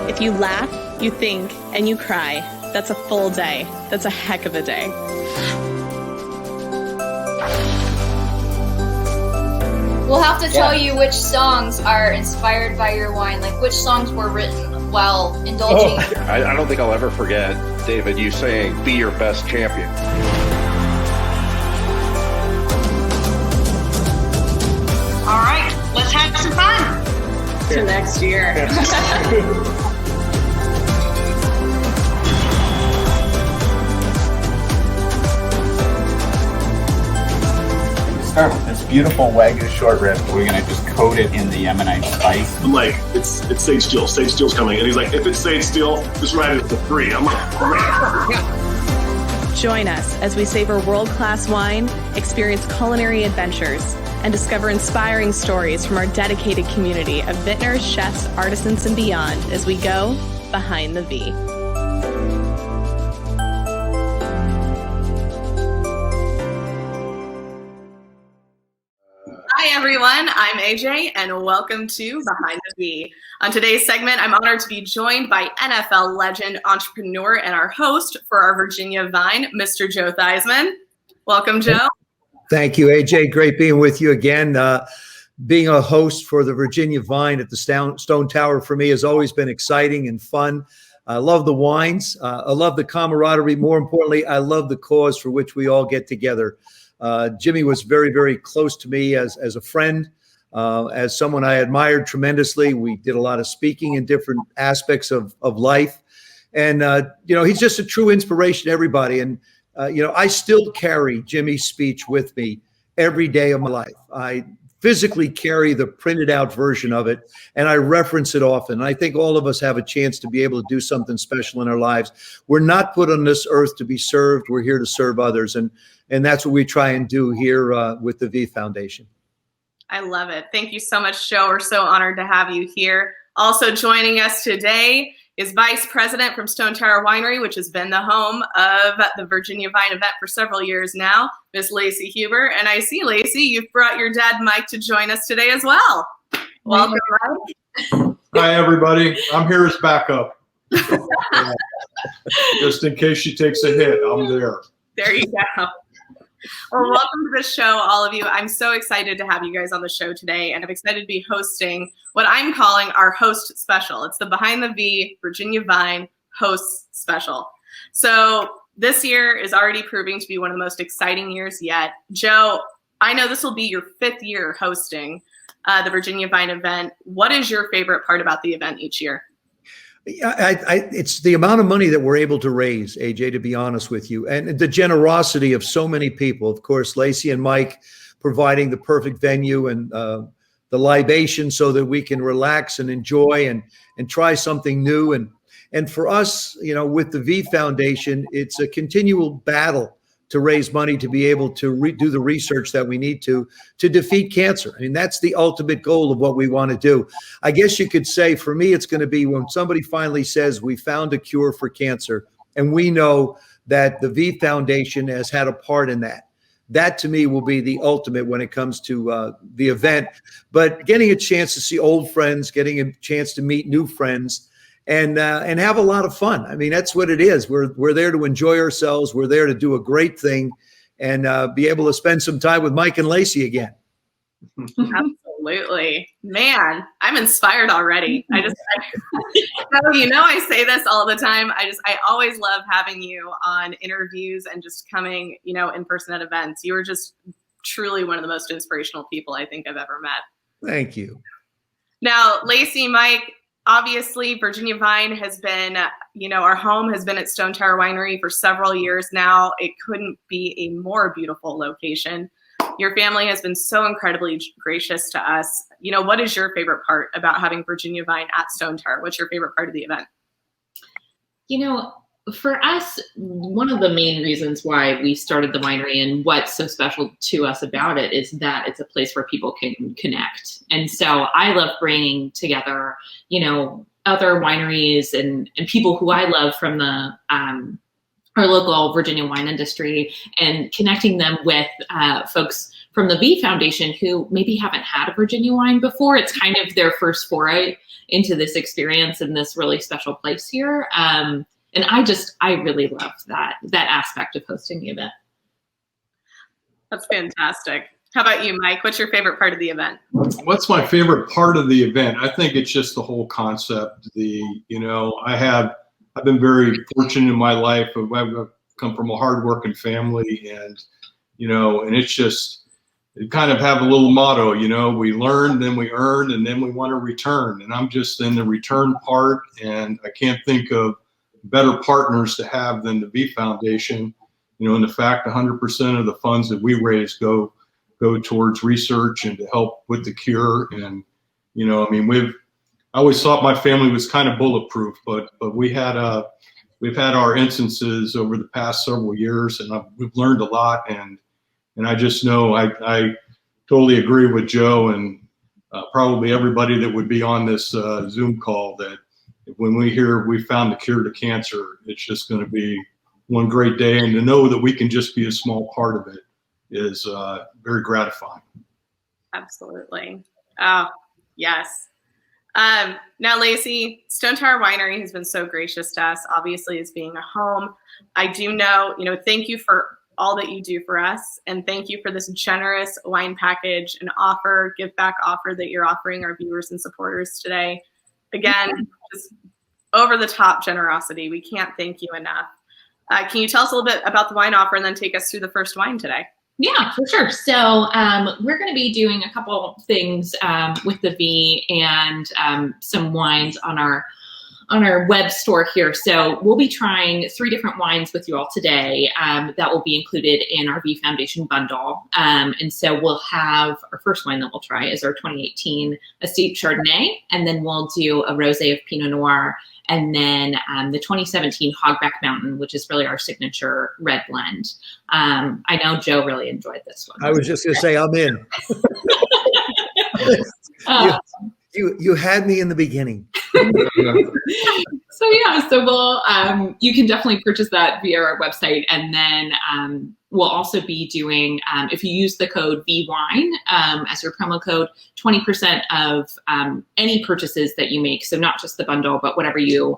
If you laugh, you think, and you cry, that's a full day. That's a heck of a day. We'll have to tell you which songs are inspired by your wine, like which songs were written while indulging. I don't think I'll ever forget, David, you saying, be your best champion. All right, let's have some fun. To next year. Start with this beautiful Wagyu short rib. We're gonna just coat it in the Yemenite spice. I'm like, it's Sage Steele. Sage Steele's coming. And he's like, if it's Sage Steele, just write it for free. I'm like, great. Join us as we savor world-class wine, experience culinary adventures, and discover inspiring stories from our dedicated community of vintners, chefs, artisans, and beyond as we go behind the V. Hi, everyone. I'm AJ, and welcome to Behind the V. On today's segment, I'm honored to be joined by NFL legend, entrepreneur, and our host for our Virginia Vine, Mr. Joe Theismann. Welcome, Joe. Thank you, AJ. Great being with you again. Being a host for the Virginia Vine at the Stone Tower for me has always been exciting and fun. I love the wines. I love the camaraderie. More importantly, I love the cause for which we all get together. Jimmy was very, very close to me as a friend, as someone I admired tremendously. We did a lot of speaking in different aspects of life. And, he's just a true inspiration to everybody. And, I still carry Jimmy's speech with me every day of my life. I physically carry the printed out version of it, and I reference it often. I think all of us have a chance to be able to do something special in our lives. We're not put on this earth to be served. We're here to serve others. And that's what we try and do here with the V Foundation. I love it. Thank you so much, Joe. We're so honored to have you here. Also joining us today is Vice President from Stone Tower Winery, which has been the home of the Virginia Vine event for several years now, Ms. Lacey Huber. And I see, Lacey, you've brought your dad, Mike, to join us today as well. Welcome, Mike. Hi, everybody. I'm here as backup. Just in case she takes a hit, I'm there. There you go. Well, welcome to the show, all of you. I'm so excited to have you guys on the show today, and I'm excited to be hosting what I'm calling our host special. It's the Behind the V Virginia Vine Host Special. So this year is already proving to be one of the most exciting years yet. Joe, I know this will be your 5th year hosting the Virginia Vine event. What is your favorite part about the event each year? It's the amount of money that we're able to raise, AJ, to be honest with you, and the generosity of so many people. Of course, Lacey and Mike providing the perfect venue and the libation so that we can relax and enjoy and try something new. And for us, with the V Foundation, it's a continual battle to raise money to be able to do the research that we need to defeat cancer. I mean, that's the ultimate goal of what we want to do. I guess you could say for me, it's going to be when somebody finally says we found a cure for cancer, and we know that the V Foundation has had a part in that. That to me will be the ultimate when it comes to the event. But getting a chance to see old friends, getting a chance to meet new friends, and have a lot of fun. I mean, that's what it is. We're there to enjoy ourselves. We're there to do a great thing and be able to spend some time with Mike and Lacey again. Absolutely. Man, I'm inspired already. I say this all the time. I always love having you on interviews and just coming, in person at events. You are just truly one of the most inspirational people I think I've ever met. Thank you. Now, Lacey, Mike, obviously, Virginia Vine has been, our home has been at Stone Tower Winery for several years now. It couldn't be a more beautiful location. Your family has been so incredibly gracious to us. What is your favorite part about having Virginia Vine at Stone Tower? What's your favorite part of the event? For us, one of the main reasons why we started the winery and what's so special to us about it is that it's a place where people can connect. And so I love bringing together, other wineries and people who I love from the our local Virginia wine industry and connecting them with folks from the V Foundation who maybe haven't had a Virginia wine before. It's kind of their first foray into this experience in this really special place here. And I really love that aspect of hosting the event. That's fantastic. How about you, Mike? What's your favorite part of the event? What's my favorite part of the event? I think it's just the whole concept. I've been very fortunate in my life. I've come from a hardworking family, and it's just, you kind of have a little motto, we learn, then we earn, and then we want to return. And I'm just in the return part, and I can't think of better partners to have than the V Foundation. And the fact 100% of the funds that we raise go towards research and to help with the cure. And I always thought my family was kind of bulletproof, but we've had our instances over the past several years, and we've learned a lot. And I just know I totally agree with Joe and probably everybody that would be on this Zoom call, that when we hear we found the cure to cancer, it's just going to be one great day. And to know that we can just be a small part of it is very gratifying. Absolutely. Oh, yes. Now, Lacey, Stone Tower Winery has been so gracious to us, obviously, as being a home. I do know, thank you for all that you do for us. And thank you for this generous wine package and give back offer that you're offering our viewers and supporters today. Again, just over the top generosity. We can't thank you enough. Can you tell us a little bit about the wine offer and then take us through the first wine today? Yeah, for sure. So we're going to be doing a couple things with the V and some wines on our web store here. So we'll be trying 3 different wines with you all today that will be included in our V Foundation bundle. And so we'll have our first wine that we'll try is our 2018 Estate Chardonnay, and then we'll do a rosé of Pinot Noir, and then the 2017 Hogback Mountain, which is really our signature red blend. I know Joe really enjoyed this one. I was just going to say, I'm in. You had me in the beginning. So we'll you can definitely purchase that via our website, and then we'll also be doing, if you use the code VWINE as your promo code, 20% of any purchases that you make. So not just the bundle, but whatever you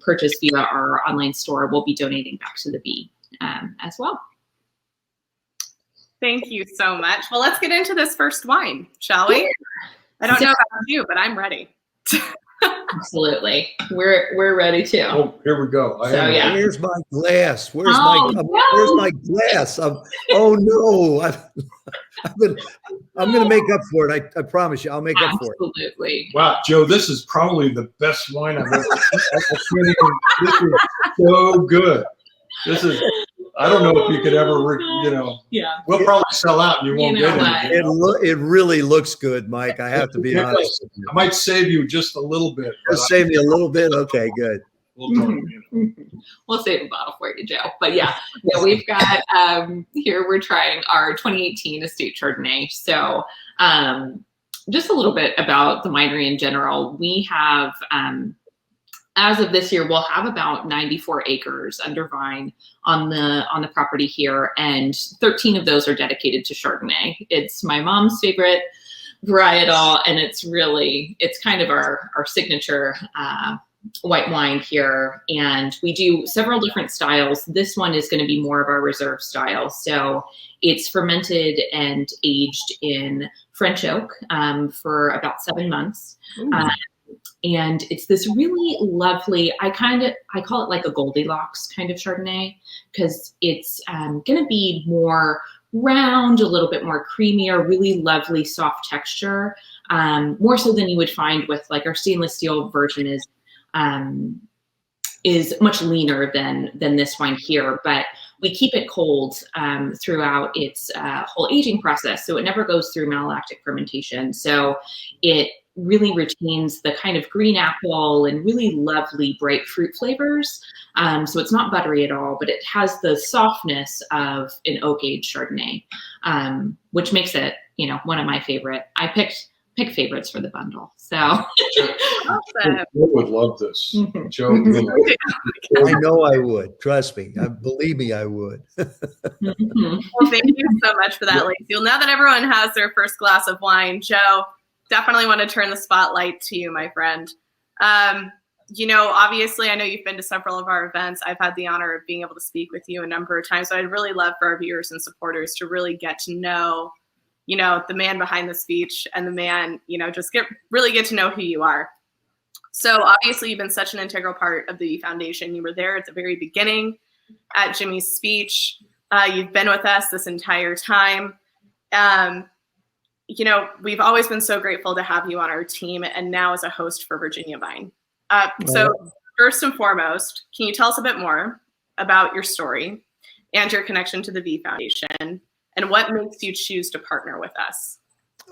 purchase via our online store, we'll be donating back to the V as well. Thank you so much. Well, let's get into this first wine, shall we? I don't know about you, but I'm ready. Absolutely. We're ready too. Oh, here we go. Where's my glass? Where's my glass? Oh no. I'm going to make up for it. I promise you, I'll make up for it. Absolutely. Wow, Joe, this is probably the best wine I've ever seen. This is so good. I don't know if you could ever, we'll probably sell out and you won't get it. It really looks good, Mike. I have to be honest. I might save you just a little bit. Just save me a little bit? Okay, good. We'll save a bottle for you, Joe. But we've got, here we're trying our 2018 Estate Chardonnay. So just a little bit about the winery in general. We have, as of this year, we'll have about 94 acres under vine on the property here, and 13 of those are dedicated to Chardonnay. It's my mom's favorite varietal, and it's kind of our signature white wine here. And we do several different styles. This one is going to be more of our reserve style. So it's fermented and aged in French oak for about 7 months. And it's this really lovely, I call it like a Goldilocks kind of Chardonnay, because it's going to be more round, a little bit more creamier, really lovely soft texture, more so than you would find with like our stainless steel version is much leaner than this wine here. But we keep it cold throughout its whole aging process, so it never goes through malolactic fermentation. So it really retains the kind of green apple and really lovely bright fruit flavors. So it's not buttery at all, but it has the softness of an oak aged Chardonnay, which makes it, one of my favorite. I picked pick favorites for the bundle. So Awesome. Joe would love this. Mhm. Joe, you know, I know I would. Trust me. Believe me, I would. Mhm. Well, thank you so much for that, Lacey. Well, now that everyone has their first glass of wine, Joe, definitely want to turn the spotlight to you, my friend. Obviously, I know you've been to several of our events. I've had the honor of being able to speak with you a number of times. So I'd really love for our viewers and supporters to really get to know, the man behind the speech and the man, just really get to know who you are. So obviously, you've been such an integral part of the foundation. You were there at the very beginning at Jimmy's speech. You've been with us this entire time. We've always been so grateful to have you on our team and now as a host for Virginia Vine. So first and foremost, can you tell us a bit more about your story and your connection to the V Foundation and what makes you choose to partner with us?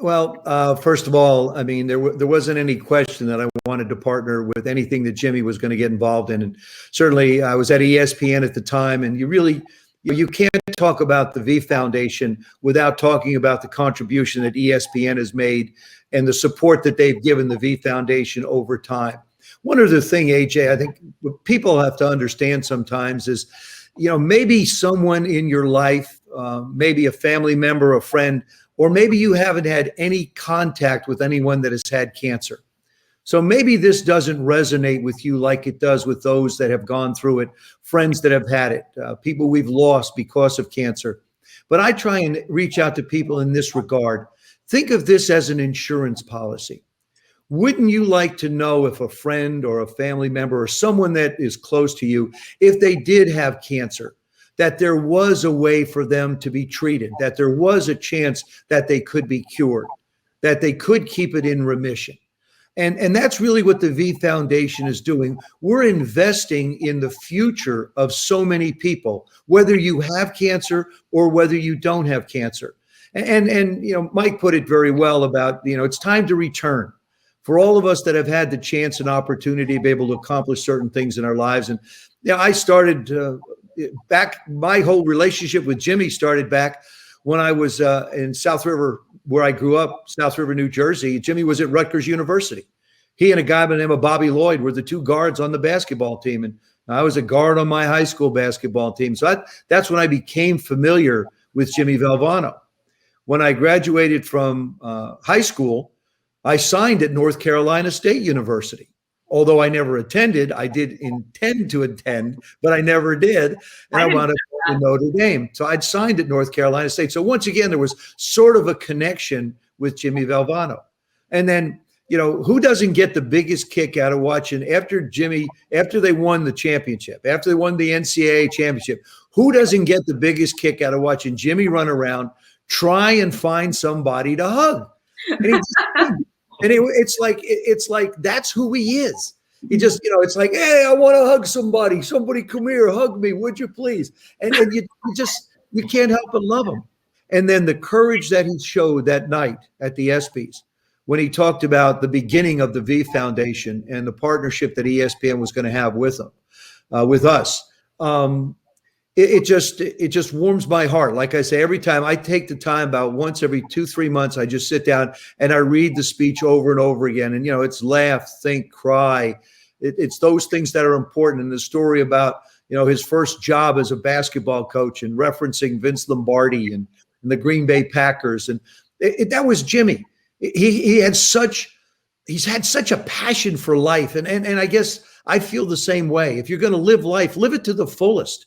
Well, first of all, I mean, there wasn't any question that I wanted to partner with anything that Jimmy was going to get involved in. And certainly I was at ESPN at the time, and you can't talk about the V Foundation without talking about the contribution that ESPN has made and the support that they've given the V Foundation over time. One other thing, AJ, I think what people have to understand sometimes is, maybe someone in your life, maybe a family member, a friend, or maybe you haven't had any contact with anyone that has had cancer. So maybe this doesn't resonate with you like it does with those that have gone through it, friends that have had it, people we've lost because of cancer. But I try and reach out to people in this regard. Think of this as an insurance policy. Wouldn't you like to know if a friend or a family member or someone that is close to you, if they did have cancer, that there was a way for them to be treated, that there was a chance that they could be cured, that they could keep it in remission? And that's really what the V Foundation is doing. We're investing in the future of so many people, whether you have cancer or whether you don't have cancer. And Mike put it very well about, it's time to return. For all of us that have had the chance and opportunity to be able to accomplish certain things in our lives. And I started back, my whole relationship with Jimmy started back when I was in South River, where I grew up, South River, New Jersey. Jimmy was at Rutgers University. He and a guy by the name of Bobby Lloyd were the two guards on the basketball team. And I was a guard on my high school basketball team. So that's when I became familiar with Jimmy Valvano. When I graduated from high school, I signed at North Carolina State University. Although I never attended, I did intend to attend, but I never did. And I wound up going to Notre Dame. So I'd signed at North Carolina State. So once again, there was sort of a connection with Jimmy Valvano. And then, who doesn't get the biggest kick out of watching after they won the championship, after they won the NCAA championship, who doesn't get the biggest kick out of watching Jimmy run around, try and find somebody to hug? And it's like that's who he is. He just, it's like, hey, I want to hug somebody. Somebody come here, hug me, would you please? And you can't help but love him. And then the courage that he showed that night at the ESPYs, when he talked about the beginning of the V Foundation and the partnership that ESPN was going to have with them, with us. It just warms my heart. Like I say, every time I take the time, about once every 2-3 months, I just sit down and I read the speech over and over again. And, it's laugh, think, cry. It's those things that are important. And the story about, his first job as a basketball coach and referencing Vince Lombardi and the Green Bay Packers. And that was Jimmy. He's had such a passion for life. And I guess I feel the same way. If you're going to live life, live it to the fullest.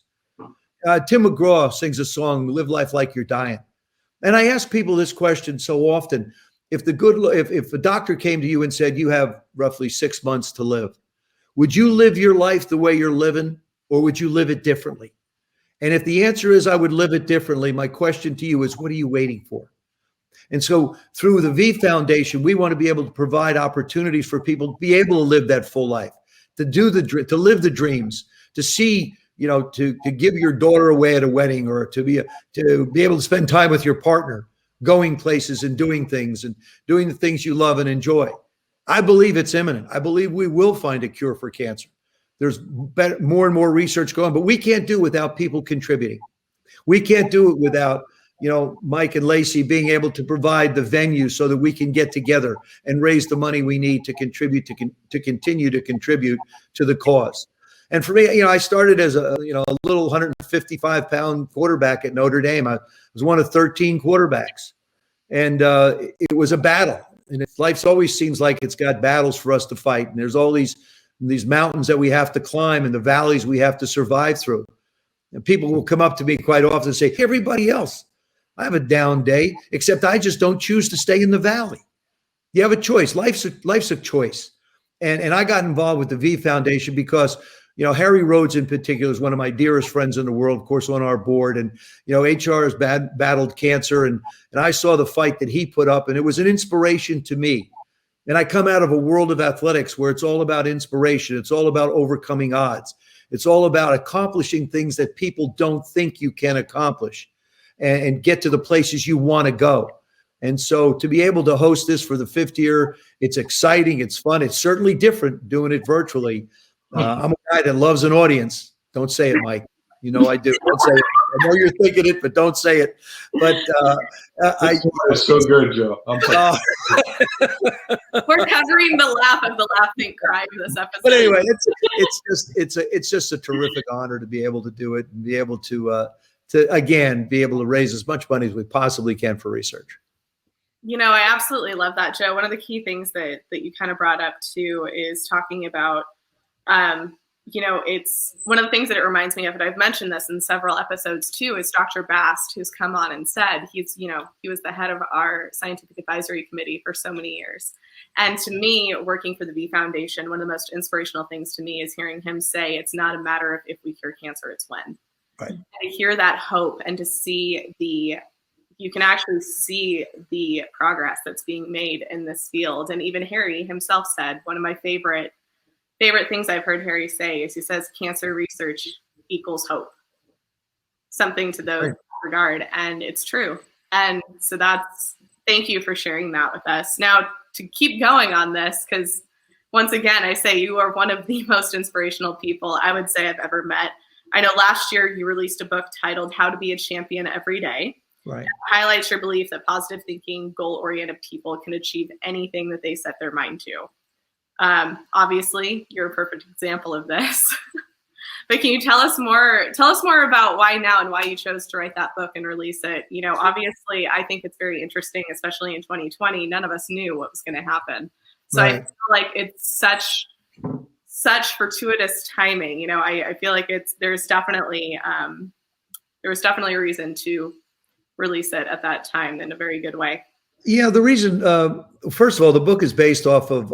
Tim McGraw sings a song, "Live Life Like You're Dying." And I ask people this question so often: if a doctor came to you and said you have roughly 6 months to live, would you live your life the way you're living, or would you live it differently? And if the answer is I would live it differently, my question to you is, what are you waiting for? And so through the V Foundation, we want to be able to provide opportunities for people to be able to live that full life, to live the dreams, to see, to give your daughter away at a wedding, or to be able to spend time with your partner, going places and doing things and doing the things you love and enjoy. I believe it's imminent. I believe we will find a cure for cancer. There's more and more research going, but we can't do it without people contributing. We can't do it without Mike and Lacey being able to provide the venue so that we can get together and raise the money we need to contribute to continue to contribute to the cause. And for me, I started as a little 155-pound quarterback at Notre Dame. I was one of 13 quarterbacks, and it was a battle. And life's always seems like it's got battles for us to fight. And there's all these mountains that we have to climb and the valleys we have to survive through. And people will come up to me quite often and say, hey, everybody else, I have a down day, except I just don't choose to stay in the valley. You have a choice. Life's a choice. And I got involved with the V Foundation because, Harry Rhodes in particular is one of my dearest friends in the world, of course, on our board. And, HR has battled cancer. And I saw the fight that he put up, and it was an inspiration to me. And I come out of a world of athletics where it's all about inspiration. It's all about overcoming odds. It's all about accomplishing things that people don't think you can accomplish and get to the places you want to go. And so to be able to host this for the 5th year, it's exciting. It's fun. It's certainly different doing it virtually. I'm a guy that loves an audience. Don't say it, Mike. I do. Don't say it. I know you're thinking it, but don't say it. But it's so good, Joe. I'm We're covering the laugh of the laughing cry of this episode. But anyway, it's just a terrific honor to be able to do it and be able to again be able to raise as much money as we possibly can for research. I absolutely love that, Joe. One of the key things that you kind of brought up too is talking about, it's one of the things that it reminds me of, and I've mentioned this in several episodes too, is Dr. Bast, who's come on and said he was the head of our scientific advisory committee for so many years. And to me, working for the V Foundation, one of the most inspirational things to me is hearing him say, it's not a matter of if we cure cancer, it's when. Right. And to hear that hope and to see you can actually see the progress that's being made in this field. And even Harry himself said, one of my favorite things I've heard Harry say is he says, cancer research equals hope. Something to those regard. And it's true. And so thank you for sharing that with us. Now to keep going on this, because once again, I say you are one of the most inspirational people I would say I've ever met. I know last year you released a book titled How to Be a Champion Every Day. Right. It highlights your belief that positive thinking, goal-oriented people can achieve anything that they set their mind to. Obviously, you're a perfect example of this. But can you tell us more about why now and why you chose to write that book and release it? Obviously, I think it's very interesting, especially in 2020. None of us knew what was going to happen. So right. I feel like it's such fortuitous timing. I feel like there was definitely a reason to release it at that time in a very good way. Yeah, the reason, first of all, the book is based off of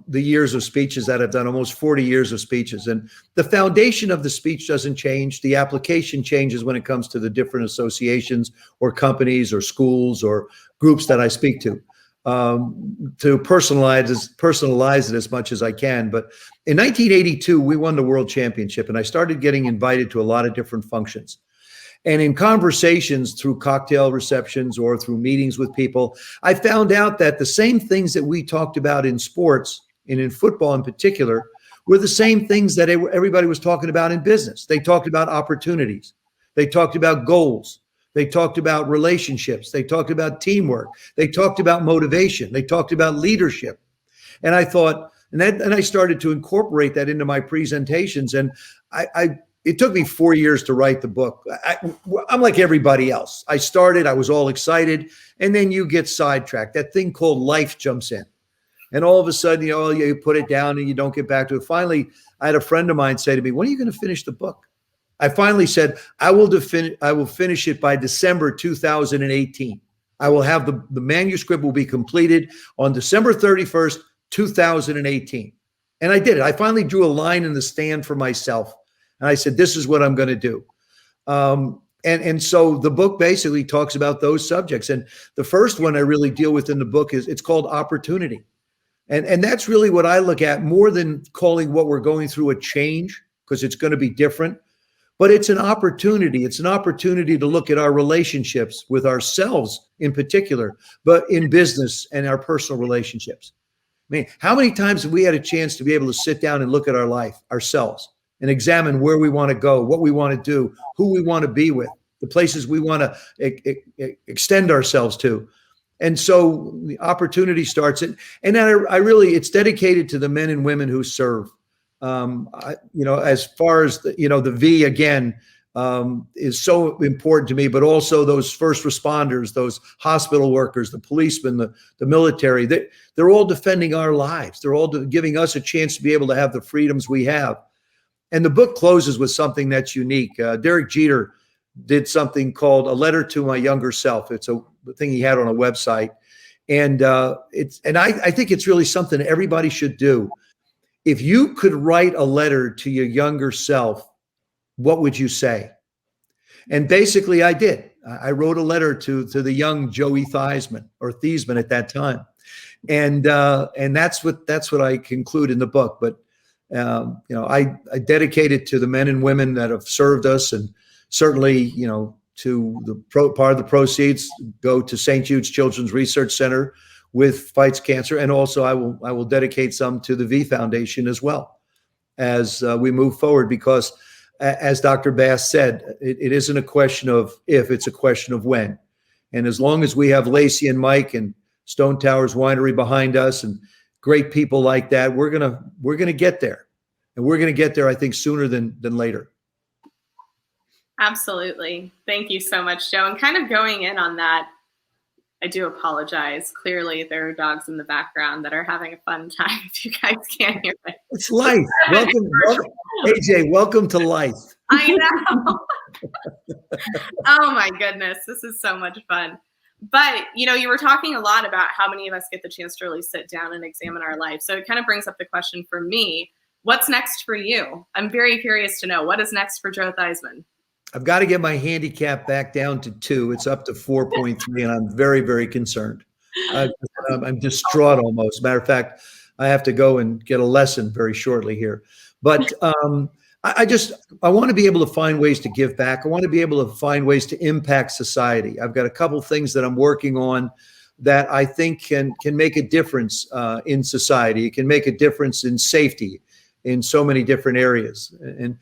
the years of speeches that I've done, almost 40 years of speeches. And the foundation of the speech doesn't change. The application changes when it comes to the different associations or companies or schools or groups that I speak to personalize it as much as I can. But in 1982, we won the world championship, and I started getting invited to a lot of different functions. And in conversations through cocktail receptions or through meetings with people, I found out that the same things that we talked about in sports and in football in particular were the same things that everybody was talking about in business. They talked about opportunities. They talked about goals. They talked about relationships. They talked about teamwork. They talked about motivation. They talked about leadership. And I thought, and I started to incorporate that into my presentations. And it took me 4 years to write the book. I'm like everybody else. I was all excited, and then you get sidetracked. That thing called life jumps in. And all of a sudden, you put it down and you don't get back to it. Finally, I had a friend of mine say to me, when are you going to finish the book? I finally said, I will finish it by December 2018. I will have the manuscript will be completed on December 31st, 2018. And I did it. I finally drew a line in the sand for myself. And I said, this is what I'm going to do. And so the book basically talks about those subjects. And the first one I really deal with in the book it's called opportunity. And that's really what I look at more than calling what we're going through a change, because it's going to be different. But it's an opportunity. It's an opportunity to look at our relationships with ourselves in particular, but in business and our personal relationships. I mean, how many times have we had a chance to be able to sit down and look at our life, ourselves, and examine where we want to go, what we want to do, who we want to be with? the places we want to extend ourselves to. And so the opportunity starts, and then I really, it's dedicated to the men and women who serve. As far as the V again, is so important to me, but also those first responders, those hospital workers, the policemen, the military, they're all defending our lives. They're all giving us a chance to be able to have the freedoms we have. And the book closes with something that's unique. Derek Jeter did something called A Letter to My Younger Self. It's a thing he had on a website. And I think it's really something everybody should do. If you could write a letter to your younger self, what would you say? And basically I did. I wrote a letter to the young Joey Theismann, or Theismann at that time. And that's what I conclude in the book. But I dedicate it to the men and women that have served us, and certainly, to the part of the proceeds go to St. Jude's Children's Research Center with fights cancer. And also I will dedicate some to the V Foundation as well as we move forward, because as Dr. Bass said, it isn't a question of if, it's a question of when. And as long as we have Lacey and Mike and Stone Tower Winery behind us and great people like that, we're gonna get there. And we're gonna get there, I think, sooner than later. Absolutely. Thank you so much, Joe. And kind of going in on that, I do apologize. Clearly, there are dogs in the background that are having a fun time. If you guys can't hear it, it's life. Welcome, AJ. Welcome to life. I know. Oh my goodness, this is so much fun. But you were talking a lot about how many of us get the chance to really sit down and examine our life. So it kind of brings up the question for me: what's next for you? I'm very curious to know what is next for Joe Theismann. I've got to get my handicap back down to 2. It's up to 4.3, and I'm very, very concerned. I'm distraught almost. Matter of fact, I have to go and get a lesson very shortly here. But I want to be able to find ways to give back. I want to be able to find ways to impact society. I've got a couple things that I'm working on that I think can make a difference in society. It can make a difference in safety in so many different areas. And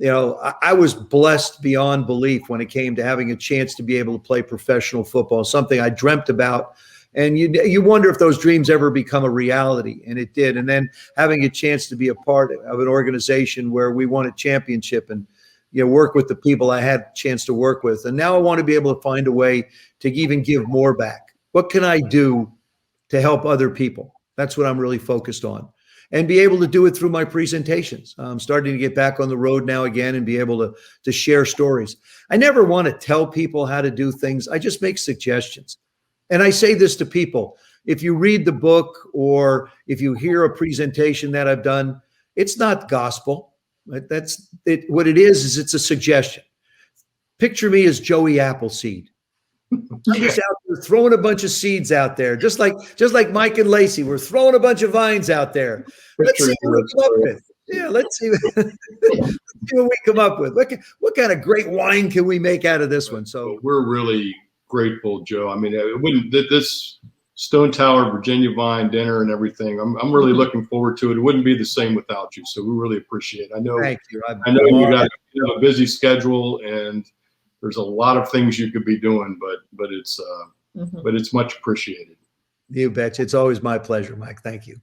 I was blessed beyond belief when it came to having a chance to be able to play professional football, something I dreamt about. And you wonder if those dreams ever become a reality, and it did. And then having a chance to be a part of an organization where we won a championship and work with the people I had a chance to work with. And now I want to be able to find a way to even give more back. What can I do to help other people? That's what I'm really focused on. And be able to do it through my presentations. I'm starting to get back on the road now again and be able to share stories. I never want to tell people how to do things. I just make suggestions. And I say this to people: if you read the book or if you hear a presentation that I've done, it's not gospel. That's it. What it is it's a suggestion. Picture me as Joey Appleseed. I'm just out there throwing a bunch of seeds out there, just like Mike and Lacey. We're throwing a bunch of vines out there. Let's see what we come up with. Yeah, let's see what we come up with. What kind of great wine can we make out of this one? So we're really grateful, Joe. I mean, it wouldn't this Stone Tower Virginia Vine dinner and everything. I'm really looking forward to it. It wouldn't be the same without you. So we really appreciate it. I know. Thank you. I know you got a busy schedule and there's a lot of things you could be doing, but it's much appreciated. You betcha. It's always my pleasure, Mike. Thank you.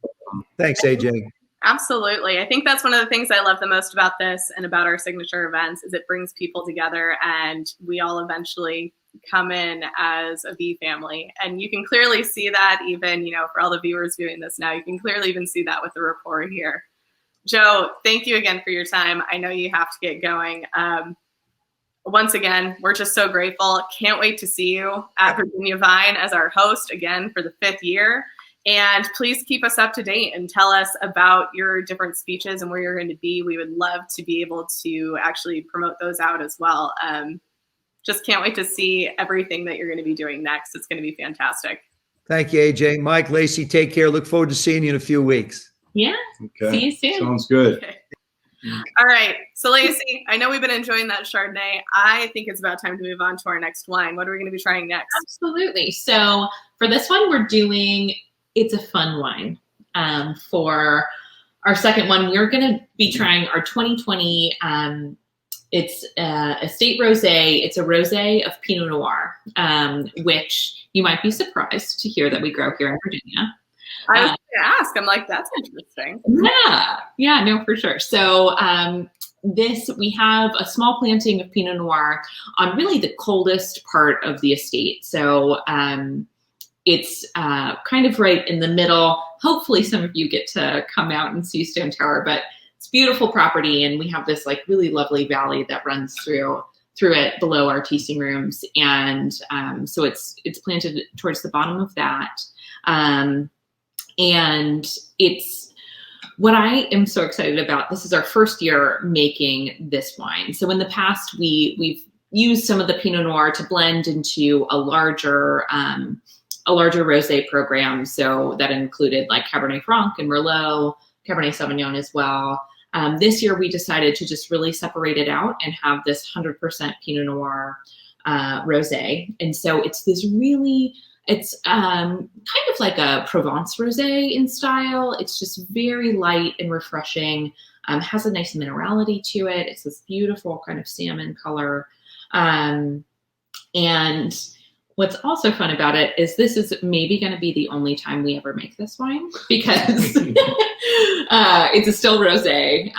Thanks, AJ. Absolutely. I think that's one of the things I love the most about this and about our signature events is it brings people together, and we all eventually come in as a V family. And you can clearly see that even, for all the viewers viewing this now, you can clearly even see that with the rapport here. Joe, thank you again for your time. I know you have to get going. Once again, we're just so grateful. Can't wait to see you at Virginia Vine as our host again for the 5th year. And please keep us up to date and tell us about your different speeches and where you're going to be. We would love to be able to actually promote those out as well. Just can't wait to see everything that you're going to be doing next. It's going to be fantastic. Thank you, AJ. Mike, Lacey, take care. Look forward to seeing you in a few weeks. Yeah. Okay. See you soon. Sounds good. Okay. All right. So Lacey, I know we've been enjoying that Chardonnay. I think it's about time to move on to our next wine. What are we going to be trying next? Absolutely. So for this one, we're doing, it's a fun wine. For our second one, we're going to be trying our 2020 It's Estate Rosé. It's a rosé of Pinot Noir, which you might be surprised to hear that we grow here in Virginia. I was going to ask. I'm like, that's interesting. Yeah, no, for sure. So we have a small planting of Pinot Noir on really the coldest part of the estate. So it's kind of right in the middle. Hopefully some of you get to come out and see Stone Tower, but it's beautiful property. And we have this like really lovely valley that runs through it below our tasting rooms. And so it's planted towards the bottom of that. And it's what I am so excited about. This is our first year making this wine. So in the past, we've used some of the Pinot Noir to blend into a larger rosé program. So that included like Cabernet Franc and Merlot, Cabernet Sauvignon as well. This year, we decided to just really separate it out and have this 100% Pinot Noir rosé. And so it's this really, it's kind of like a Provence rosé in style. It's just very light and refreshing. Has a nice minerality to it. It's this beautiful kind of salmon color. And what's also fun about it is this is maybe going to be the only time we ever make this wine because it's a still rosé,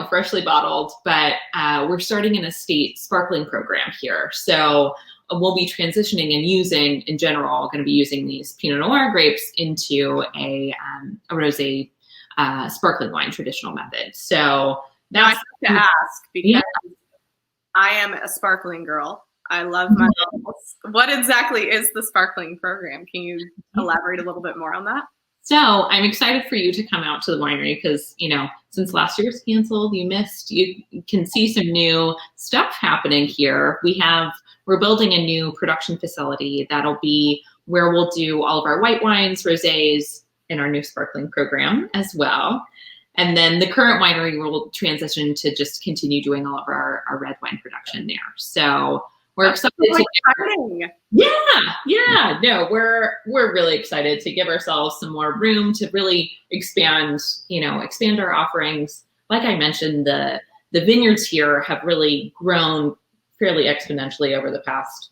freshly bottled, but we're starting an estate sparkling program here. So we'll be transitioning and using, in general, going to be using these Pinot Noir grapes into a rosé sparkling wine traditional method. So now I have to ask because I am a sparkling girl. I love my girls. What exactly is the sparkling program? Can you elaborate a little bit more on that? So I'm excited for you to come out to the winery because, since last year was canceled, you can see some new stuff happening here. We're building a new production facility that'll be where we'll do all of our white wines, rosés, and our new sparkling program as well. And then the current winery will transition to just continue doing all of our red wine production there. So we're excited. We're really excited to give ourselves some more room to really expand our offerings. Like I mentioned, the vineyards here have really grown fairly exponentially over the past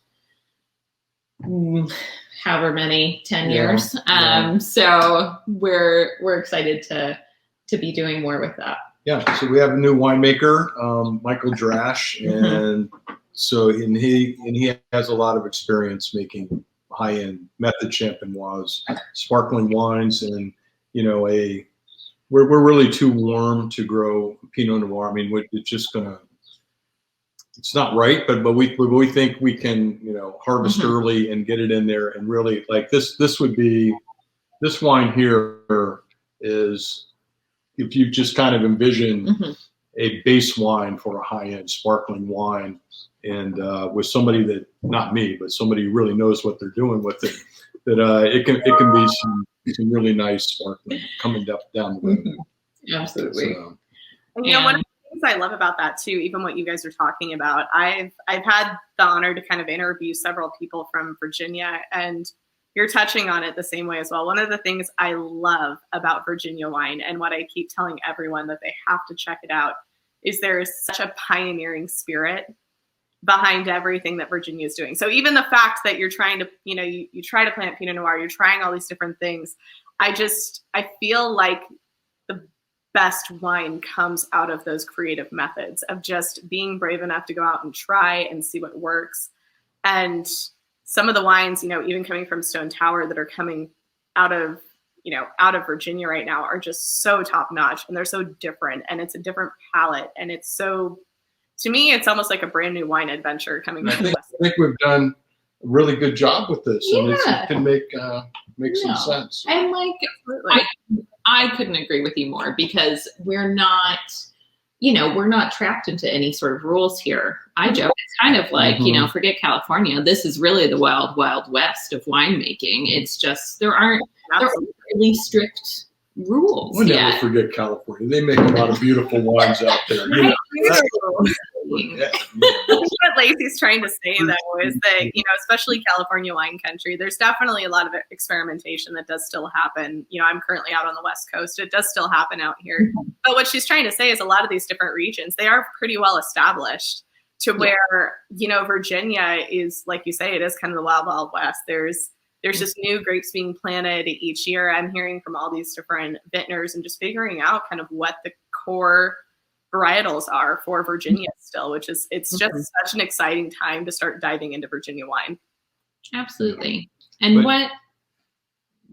however many 10 years. So we're excited to be doing more with that. Yeah. So we have a new winemaker, Michael Drash, and so he has a lot of experience making high-end method champenoise, sparkling wines, and we're really too warm to grow Pinot Noir. I mean, it's not right, but we think we can harvest early and get it in there and really like this wine here is, if you just kind of envision a base wine for a high-end sparkling wine, and with somebody that, not me, but somebody who really knows what they're doing with it, that it can be some really nice sparkling coming down the road. Absolutely. So, and one of the things I love about that too, even what you guys are talking about, I've had the honor to kind of interview several people from Virginia, and you're touching on it the same way as well. One of the things I love about Virginia wine, and what I keep telling everyone that they have to check it out, is there is such a pioneering spirit behind everything that Virginia is doing. So even the fact that you're trying to, you try to plant Pinot Noir, you're trying all these different things. I feel like the best wine comes out of those creative methods of just being brave enough to go out and try and see what works. And some of the wines, even coming from Stone Tower that are coming out of Virginia right now are just so top notch, and they're so different, and it's a different palate. And it's so, to me, it's almost like a brand new wine adventure coming from the West. I think we've done a really good job with this, and it can make some sense. And I couldn't agree with you more, because we're not trapped into any sort of rules here. I joke, it's kind of like, forget California. This is really the wild, wild west of winemaking. It's just, there aren't really strict rules We'll yet. never forget California. They make a lot of beautiful wines out there. being. What Lacey's trying to say, though, is that, especially California wine country, there's definitely a lot of experimentation that does still happen. I'm currently out on the West Coast. It does still happen out here. But what she's trying to say is a lot of these different regions, they are pretty well established to where, Virginia is, like you say, it is kind of the wild, wild west. There's just new grapes being planted each year. I'm hearing from all these different vintners and just figuring out kind of what the core varietals are for Virginia still, which is, it's just such an exciting time to start diving into Virginia wine. Absolutely. And I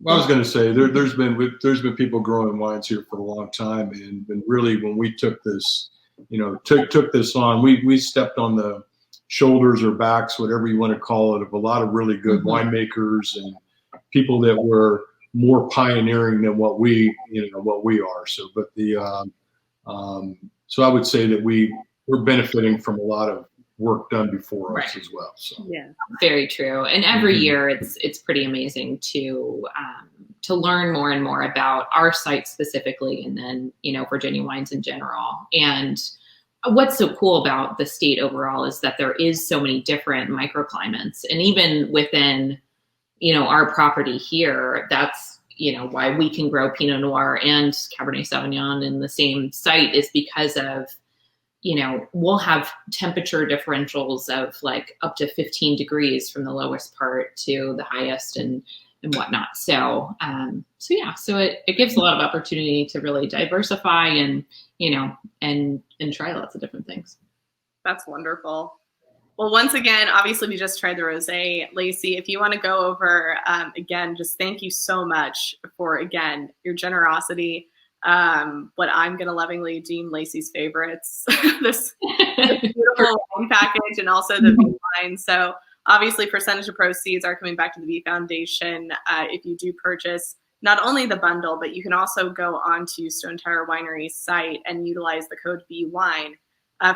was going to say, there's been people growing wines here for a long time, and really when we took this, took this on, we stepped on the shoulders or backs, whatever you want to call it, of a lot of really good winemakers and people that were more pioneering than what we are. So, but so I would say that we're benefiting from a lot of work done before us as well. So yeah, very true. And every year it's pretty amazing to learn more and more about our site specifically, and then Virginia wines in general. And what's so cool about the state overall is that there is so many different microclimates, and even within our property here, that's why we can grow Pinot Noir and Cabernet Sauvignon in the same site, is because of, we'll have temperature differentials of like up to 15 degrees from the lowest part to the highest and whatnot. So it gives a lot of opportunity to really diversify and try lots of different things. That's wonderful. Well, once again, obviously we just tried the rosé. Lacey, if you want to go over, again, just thank you so much for, again, your generosity. What I'm going to lovingly deem Lacey's favorites, this beautiful wine package, and also the V wine. So obviously percentage of proceeds are coming back to the V Foundation. If you do purchase not only the bundle, but you can also go onto Stone Tower Winery's site and utilize the code VWine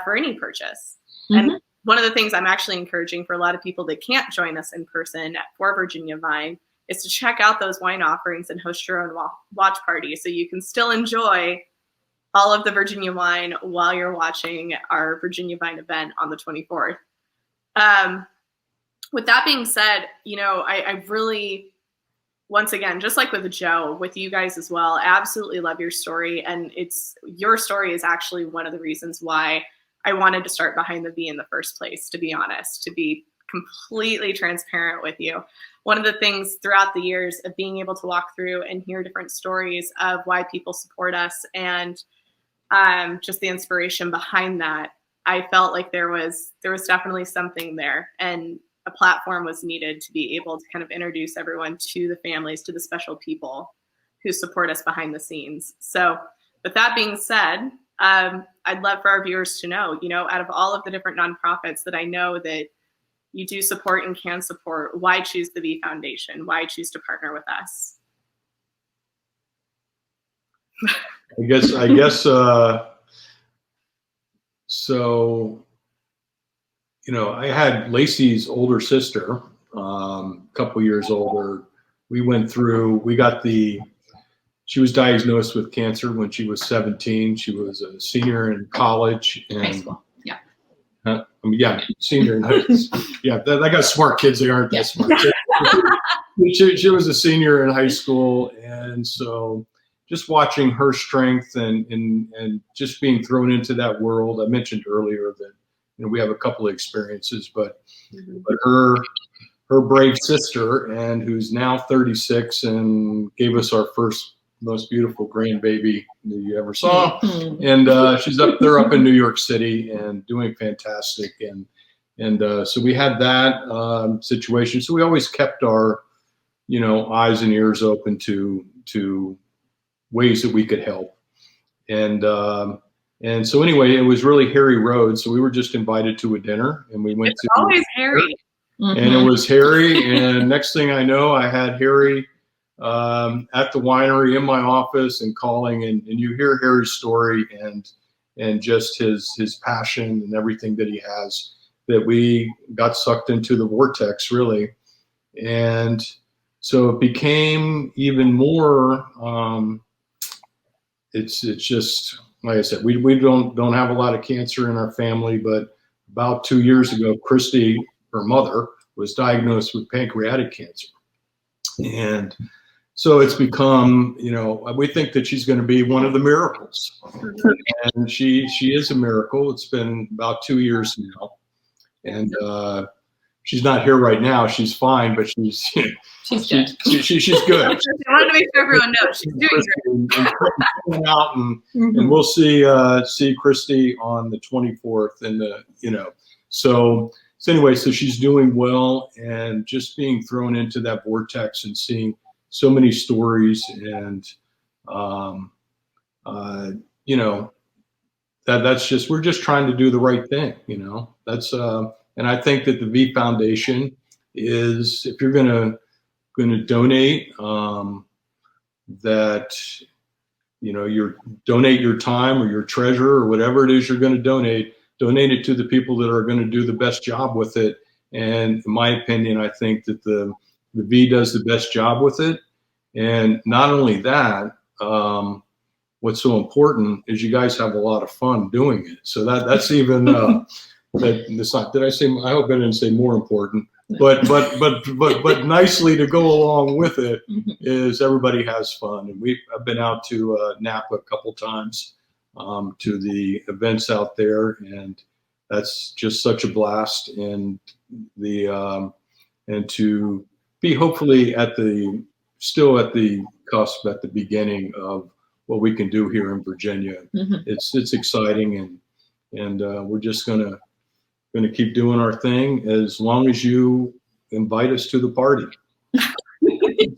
for any purchase. And one of the things I'm actually encouraging for a lot of people that can't join us in person for Virginia Vine is to check out those wine offerings and host your own watch party, so you can still enjoy all of the Virginia wine while you're watching our Virginia Vine event on the 24th. With that being said, I really, once again, just like with Joe, with you guys as well, I absolutely love your story. And your story is actually one of the reasons why I wanted to start Behind the V in the first place, to be honest, to be completely transparent with you. One of the things throughout the years of being able to walk through and hear different stories of why people support us, and just the inspiration behind that, I felt like there was definitely something there, and a platform was needed to be able to kind of introduce everyone to the families, to the special people who support us behind the scenes. So with that being said, I'd love for our viewers to know, out of all of the different nonprofits that I know that you do support and can support, why choose the V Foundation? Why choose to partner with us? I guess, so, I had Lacey's older sister, a couple years older. She was diagnosed with cancer when she was 17. She was a senior in college. And, high school, yeah. Senior in high school. Yeah, I got smart kids. They aren't that smart. She was a senior in high school. And so just watching her strength and just being thrown into that world. I mentioned earlier that, we have a couple of experiences, but her brave sister, and who's now 36 and gave us our first most beautiful grandbaby that you ever saw. And they're up in New York City and doing fantastic. And so we had that situation. So we always kept our, eyes and ears open to ways that we could help. And so anyway, it was really Harry Road. So we were just invited to a dinner, and we went to always Harry. And it was Harry. And next thing I know, I had Harry at the winery in my office and calling, and you hear Harry's story and just his passion and everything that he has, that we got sucked into the vortex, really. And so it became even more, it's just like I said, we don't have a lot of cancer in our family, but about 2 years ago, Christy, her mother, was diagnosed with pancreatic cancer. And so it's become, we think that she's going to be one of the miracles. And she is a miracle. It's been about 2 years now. And she's not here right now. She's fine, but she's good. She's good. I wanted to make sure everyone knows she's doing great. And out and we'll see Christy on the 24th. And so anyway, so she's doing well, and just being thrown into that vortex and seeing so many stories, and that's just, we're just trying to do the right thing, that's and I think that the V Foundation is, if you're gonna donate, that you donate your time or your treasure or whatever it is you're going to donate it to the people that are going to do the best job with it. And in my opinion, I think that the V does the best job with it. And not only that, what's so important is you guys have a lot of fun doing it. So that's even that's not, did I say, I hope I didn't say more important, but nicely to go along with it is everybody has fun. And I've been out to Napa a couple times, to the events out there, and that's just such a blast. And and to be hopefully still at the cusp, at the beginning of what we can do here in Virginia. It's exciting, and we're just gonna keep doing our thing as long as you invite us to the party.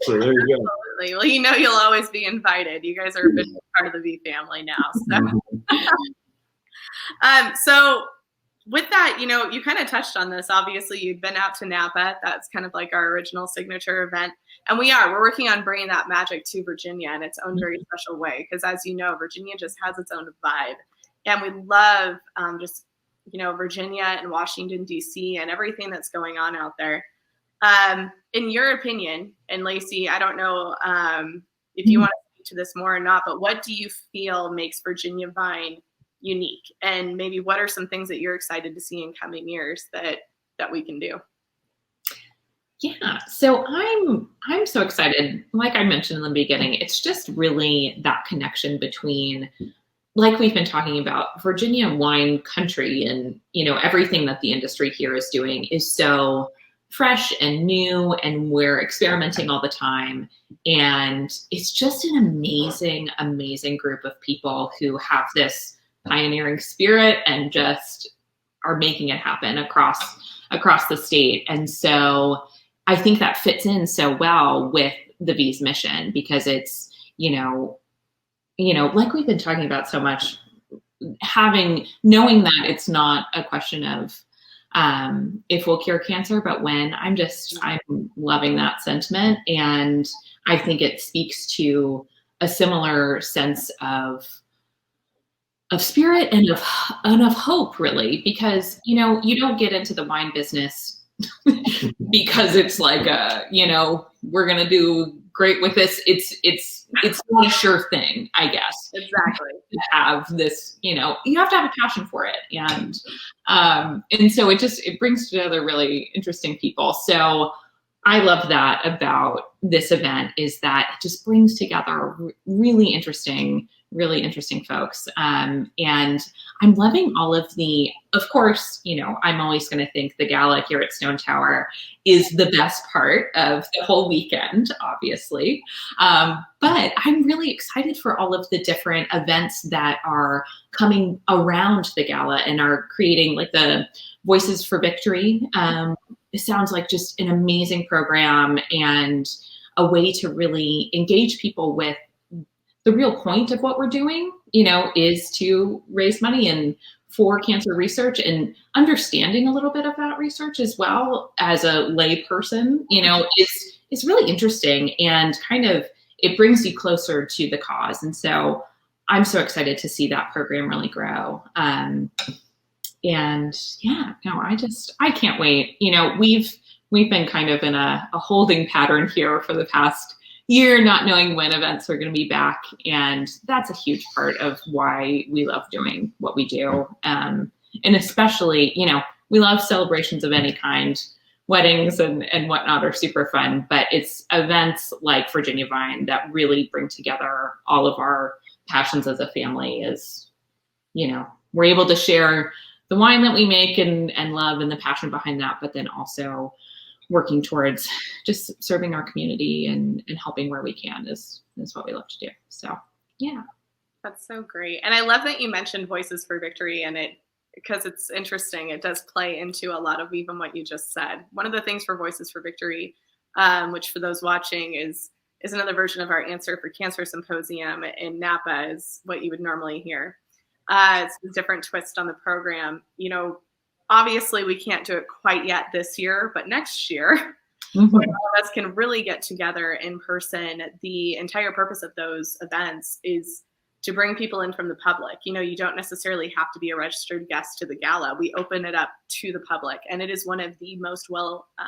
So there you go. Absolutely. Well, you'll always be invited. You guys are a big part of the V family now. So, so with that, you kind of touched on this. Obviously, you've been out to Napa. That's kind of like our original signature event. And we're working on bringing that magic to Virginia in its own very special way. Because as you know, Virginia just has its own vibe. And we love Virginia and Washington, D.C. and everything that's going on out there. In your opinion, and Lacey, I don't know if you want to speak to this more or not, but what do you feel makes Virginia Vine unique? And maybe what are some things that you're excited to see in coming years that we can do? Yeah, so I'm so excited. Like I mentioned in the beginning, it's just really that connection between, like we've been talking about, Virginia wine country, and everything that the industry here is doing is so fresh and new, and we're experimenting all the time. And it's just an amazing group of people who have this pioneering spirit and just are making it happen across the state. And so I think that fits in so well with the V's mission, because it's, like we've been talking about so much, knowing that it's not a question of if we'll cure cancer, but when. I'm loving that sentiment. And I think it speaks to a similar sense of spirit and of hope, really, because, you don't get into the wine business because it's like, we're going to do great with this. It's not a sure thing, I guess. Exactly. To have this, you have to have a passion for it. And so it brings together really interesting people. So I love that about this event, is that it just brings together really interesting folks. And I'm loving all of of course, I'm always going to think the gala here at Stone Tower is the best part of the whole weekend, obviously. But I'm really excited for all of the different events that are coming around the gala and are creating, like the Voices for Victory. It sounds like just an amazing program and a way to really engage people with the real point of what we're doing, is to raise money and for cancer research, and understanding a little bit of that research as well as a lay person, is really interesting, and kind of, it brings you closer to the cause. And so I'm so excited to see that program really grow. And yeah, no, I can't wait. We've been kind of in a holding pattern here for the past year, not knowing when events are going to be back. And that's a huge part of why we love doing what we do. And especially, you know, we love celebrations of any kind. Weddings and whatnot are super fun, but it's events like Virginia Vine that really bring together all of our passions as a family. Is, you know, we're able to share the wine that we make and love and the passion behind that, but then also working towards just serving our community and helping where we can is what we love to do. So, yeah. That's so great. And I love that you mentioned Voices for Victory, and because it's interesting, it does play into a lot of even what you just said. One of the things for Voices for Victory, which for those watching is another version of our Answer for Cancer Symposium in Napa, is what you would normally hear. It's a different twist on the program. You know, obviously we can't do it quite yet this year, but next year, when all of us can really get together in person, the entire purpose of those events is to bring people in from the public. You know, you don't necessarily have to be a registered guest to the gala. We open it up to the public, and it is one of the most one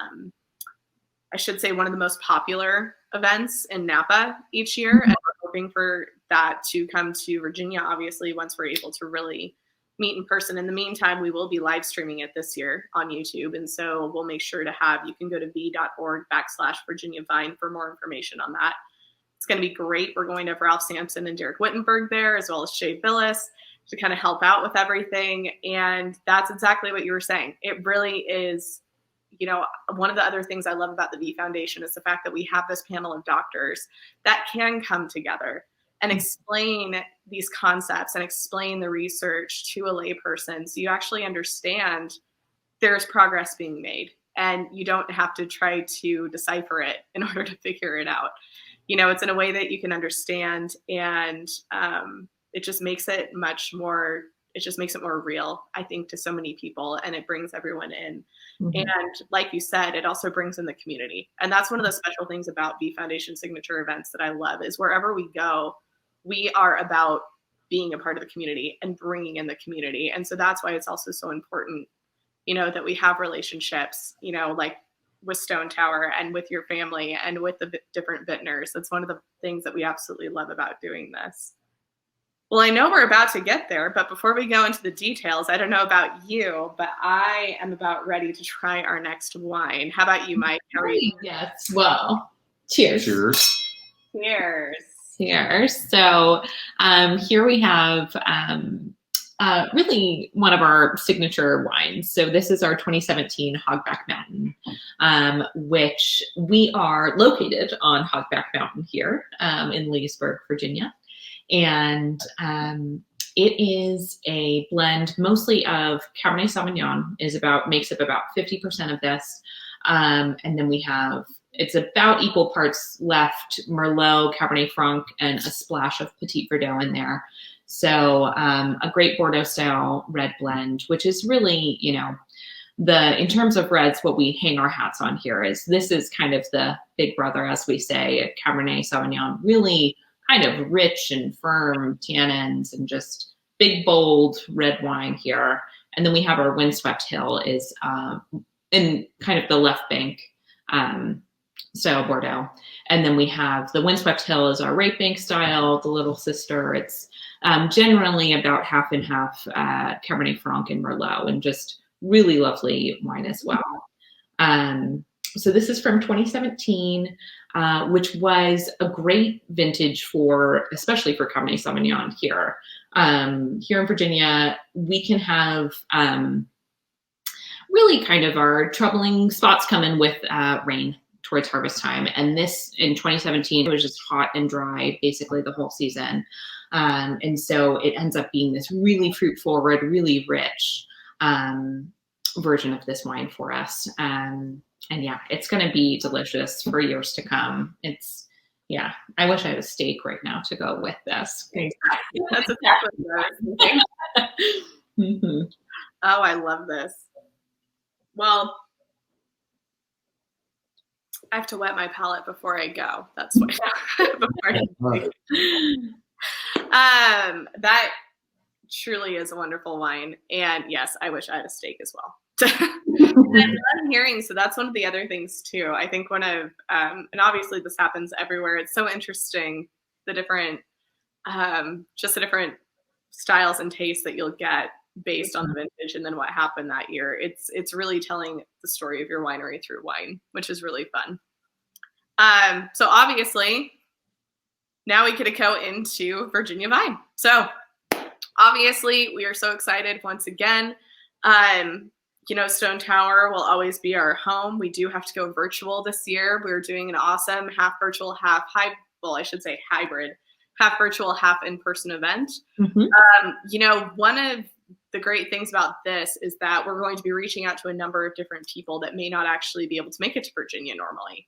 of the most popular events in Napa each year. And we're hoping for that to come to Virginia, obviously, once we're able to really meet in person. In the meantime, we will be live streaming it this year on YouTube. And so we'll make sure to you can go to v.org/Virginia Vine for more information on that. It's going to be great. We're going to have Ralph Sampson and Derek Wittenberg there, as well as Shay Billis, to kind of help out with everything. And that's exactly what you were saying. It really is, you know, one of the other things I love about the V Foundation is the fact that we have this panel of doctors that can come together and explain these concepts and explain the research to a layperson, so you actually understand there's progress being made and you don't have to try to decipher it in order to figure it out. You know, it's in a way that you can understand, and it just makes it more real, I think, to so many people, and it brings everyone in. And like you said, it also brings in the community. And that's one of the special things about V Foundation signature events that I love, is wherever we go, we are about being a part of the community and bringing in the community. And so that's why it's also so important, you know, that we have relationships, you know, like with Stone Tower and with your family and with the different vintners. That's one of the things that we absolutely love about doing this. Well, I know we're about to get there, but before we go into the details, I don't know about you, but I am about ready to try our next wine. How about you, Mike? How are you? Yes. Well, cheers. Cheers. Cheers. Cheers. So here we have really one of our signature wines. So this is our 2017 Hogback Mountain, which we are located on Hogback Mountain here in Leesburg, Virginia. And it is a blend mostly of Cabernet Sauvignon makes up about 50% of this. And then it's about equal parts left Merlot, Cabernet Franc, and a splash of Petit Verdot in there. So a great Bordeaux style red blend, which is really, you know, in terms of reds, what we hang our hats on here is this is kind of the big brother, as we say, Cabernet Sauvignon, really kind of rich and firm tannins and just big, bold red wine here. And then we have our Windswept Hill is in kind of the left bank, so Bordeaux. And then we have the Windswept Hill is our right bank style, the little sister. It's generally about half and half Cabernet Franc and Merlot, and just really lovely wine as well. So this is from 2017, which was a great vintage especially for Cabernet Sauvignon here. Here in Virginia, we can have really kind of our troubling spots come in with rain towards harvest time. And this in 2017, it was just hot and dry basically the whole season. And so it ends up being this really fruit forward, really rich version of this wine for us. And yeah, it's going to be delicious for years to come. I wish I had a steak right now to go with this. That's exactly what I was thinking. Oh, I love this. Well, I have to wet my palate before I go. That's what. That truly is a wonderful wine, and yes, I wish I had a steak as well. I'm hearing, so that's one of the other things too. I think one of, and obviously this happens everywhere. It's so interesting, the different, just the different styles and tastes that you'll get based on the vintage and then what happened that year. It's really telling the story of your winery through wine, which is really fun. So obviously, now we could go into Virginia Vine. So obviously, we are so excited once again. You know, Stone Tower will always be our home. We do have to go virtual this year. We're doing an awesome half virtual, half hybrid, half virtual, half in-person event. You know, one of the great things about this is that we're going to be reaching out to a number of different people that may not actually be able to make it to Virginia normally.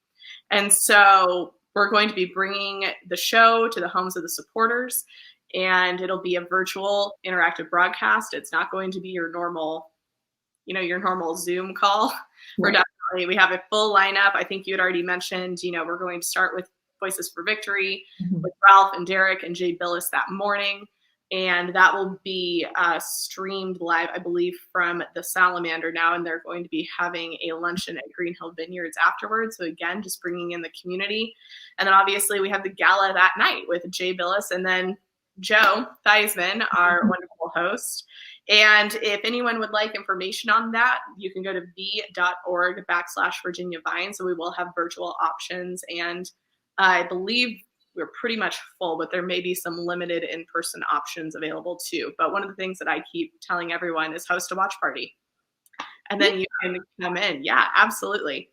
And so we're going to be bringing the show to the homes of the supporters, and it'll be a virtual interactive broadcast. It's not going to be your normal, you know, your normal Zoom call. We're definitely, we have a full lineup. I think you had already mentioned, you know, we're going to start with Voices for Victory with Ralph and Derek and Jay Billis that morning. And that will be streamed live, I believe, from the Salamander now. And they're going to be having a luncheon at Green Hill Vineyards afterwards. So again, just bringing in the community. And then obviously we have the gala that night with Jay Billis and then Joe Theismann, our wonderful host. And if anyone would like information on that, you can go to v.org/Virginia Vine. So we will have virtual options. And I believe we're pretty much full, but there may be some limited in-person options available too. But one of the things that I keep telling everyone is host a watch party. And then you can come in. Yeah, absolutely.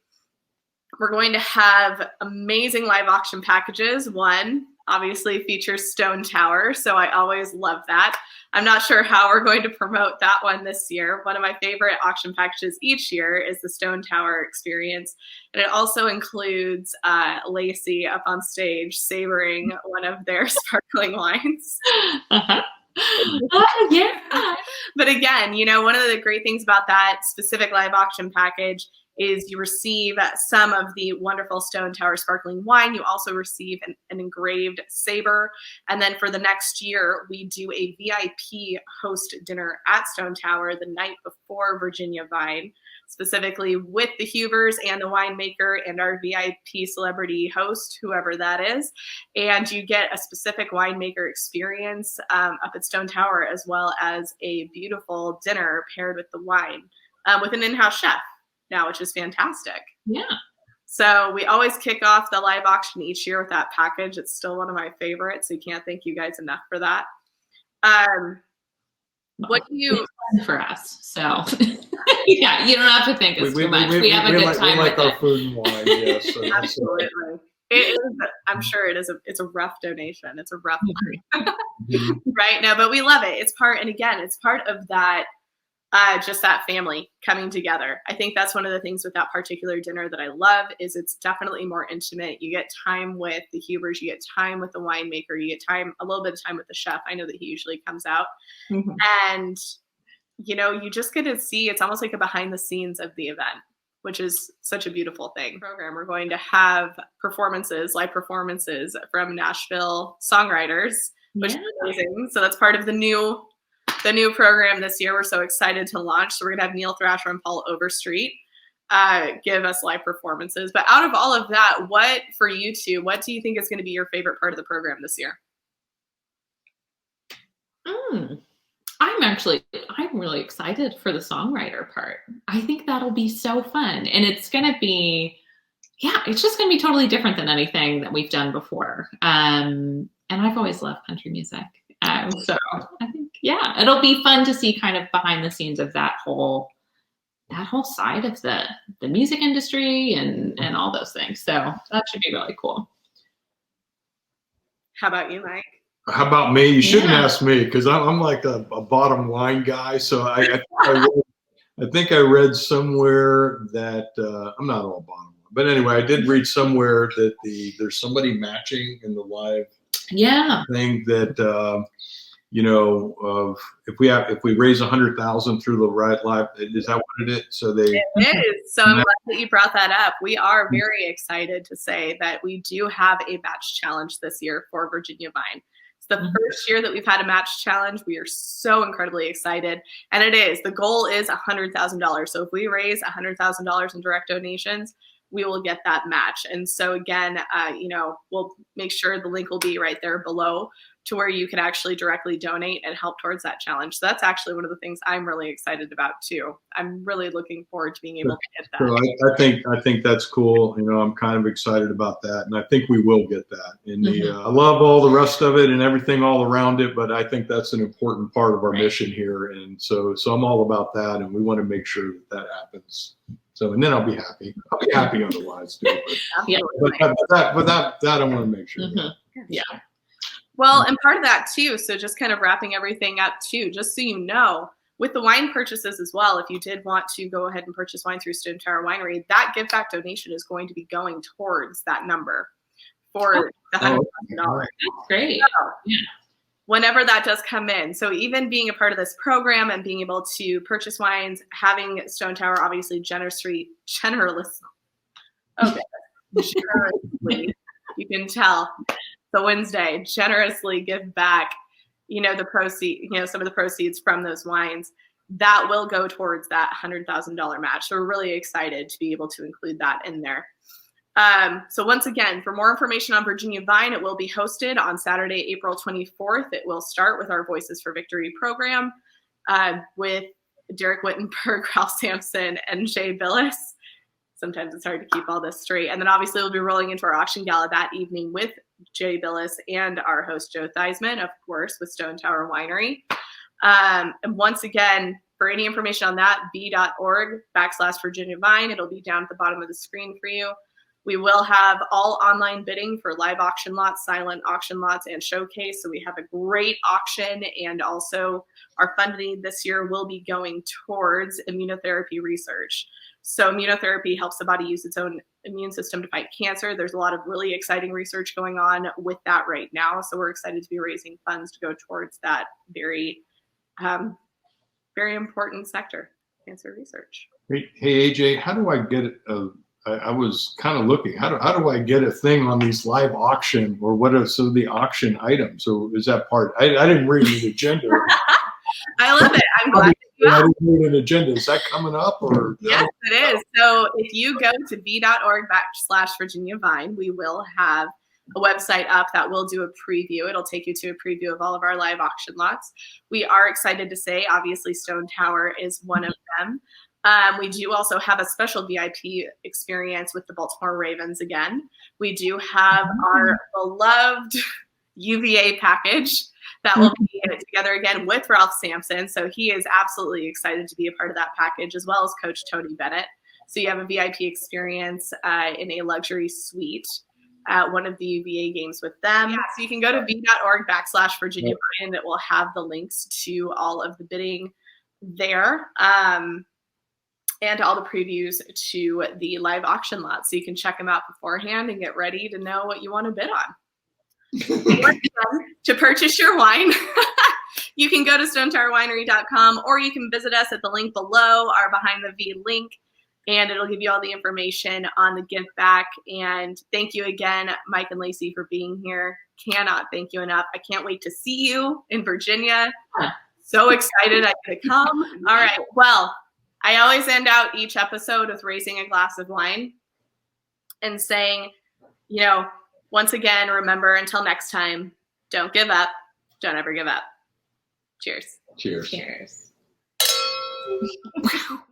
We're going to have amazing live auction packages. One obviously features Stone Tower, so I always love that. I'm not sure how we're going to promote that one this year. One of my favorite auction packages each year is the Stone Tower experience. And it also includes Lacey up on stage savoring one of their sparkling wines. Yeah. But again, you know, one of the great things about that specific live auction package is you receive some of the wonderful Stone Tower sparkling wine. You also receive an engraved saber. And then for the next year, we do a VIP host dinner at Stone Tower the night before Virginia Vine, specifically with the Hubers and the winemaker and our VIP celebrity host, whoever that is. And you get a specific winemaker experience up at Stone Tower, as well as a beautiful dinner paired with the wine with an in-house chef now, which is fantastic. Yeah. So we always kick off the live auction each year with that package. It's still one of my favorites. So you can't thank you guys enough for that. What do you for us? So yeah, you don't have to thank us too much. We have a good time. We like with our it. food and wine. Yes, so Absolutely. It is, I'm sure it is it's a rough donation. It's a rough one. Right? No, but we love it. It's part of that just that family coming together. I think that's one of the things with that particular dinner that I love is it's definitely more intimate. You get time with the Hubers, you get time with the winemaker, you get a little bit of time with the chef. I know that he usually comes out. And, you know, you just get to see, it's almost like a behind the scenes of the event, which is such a beautiful thing. We're going to have live performances from Nashville songwriters, which is amazing. So that's part of the new program this year. We're so excited to launch. So we're going to have Neil Thrasher and Paul Overstreet give us live performances. But out of all of that, what do you think is going to be your favorite part of the program this year? I'm really excited for the songwriter part. I think that'll be so fun. And it's going to be, it's just going to be totally different than anything that we've done before. And I've always loved country music. So I think, it'll be fun to see kind of behind the scenes of that whole side of the music industry and all those things. So that should be really cool. How about you, Mike? How about me? You shouldn't ask me because I'm like a bottom line guy. So I think I read somewhere that I'm not all bottom line, but anyway, I did read somewhere that there's somebody matching in the live thing that if we raise 100,000 through the live, is that what it is? So it is. So I'm glad that you brought that up. We are very excited to say that we do have a batch challenge this year for Virginia Vine. It's the first year that we've had a match challenge. We are so incredibly excited. And the goal is $100,000. So if we raise $100,000 in direct donations, we will get that match. And so again, we'll make sure the link will be right there below to where you can actually directly donate and help towards that challenge. So that's actually one of the things I'm really excited about too. I'm really looking forward to being able to get that. So I think that's cool. I'm kind of excited about that, and I think we will get that. And I love all the rest of it and everything all around it, but I think that's an important part of our mission here, and so I'm all about that, and we want to make sure that happens. So, and then I'll be happy. I'll be happy otherwise too. But that I want to make sure. Yeah. Well, and part of that too, so just kind of wrapping everything up too, just so you know, with the wine purchases as well, if you did want to go ahead and purchase wine through Stone Tower Winery, that give back donation is going to be going towards that number for the $100,000. That's great. So, whenever that does come in. So even being a part of this program and being able to purchase wines, having Stone Tower obviously generously, you can tell. So Wednesday, generously give back, the proceed, some of the proceeds from those wines that will go towards that $100,000 match. So we're really excited to be able to include that in there. So once again, for more information on Virginia Vine, it will be hosted on Saturday, April 24th. It will start with our Voices for Victory program with Derek Wittenberg, Ralph Sampson, and Jay Billis. Sometimes it's hard to keep all this straight. And then obviously we'll be rolling into our auction gala that evening with Jay Billis and our host, Joe Theismann, of course, with Stone Tower Winery. And once again, for any information on that, b.org/Virginia Vine. It'll be down at the bottom of the screen for you. We will have all online bidding for live auction lots, silent auction lots, and showcase. So we have a great auction, and also our funding this year will be going towards immunotherapy research. So immunotherapy helps the body use its own immune system to fight cancer. There's a lot of really exciting research going on with that right now. So we're excited to be raising funds to go towards that very, very important sector, cancer research. Hey AJ, how do I get I was kind of looking. How do I get a thing on these live auction, or what are some of the auction items, or is that part? I didn't read the agenda. I love it. I'm glad you I didn't read an agenda. Is that coming up, or? Yes, it is. So if you go to b.org/Virginia Vine, we will have a website up that will do a preview. It'll take you to a preview of all of our live auction lots. We are excited to say, obviously, Stone Tower is one of them. We do also have a special VIP experience with the Baltimore Ravens again. We do have our beloved UVA package that will be together again with Ralph Sampson. So he is absolutely excited to be a part of that package, as well as Coach Tony Bennett. So you have a VIP experience in a luxury suite at one of the UVA games with them. Yeah, so you can go to b.org/Virginia Vine, and it will have the links to all of the bidding there. And all the previews to the live auction lots. So you can check them out beforehand and get ready to know what you want to bid on. To purchase your wine, you can go to stonetowerwinery.com, or you can visit us at the link below, our Behind the V link, and it'll give you all the information on the give back. And thank you again, Mike and Lacey, for being here. Cannot thank you enough. I can't wait to see you in Virginia. So excited I get to come. All right. Well, I always end out each episode with raising a glass of wine and saying, once again, remember, until next time, don't give up. Don't ever give up. Cheers. Cheers. Cheers. Wow.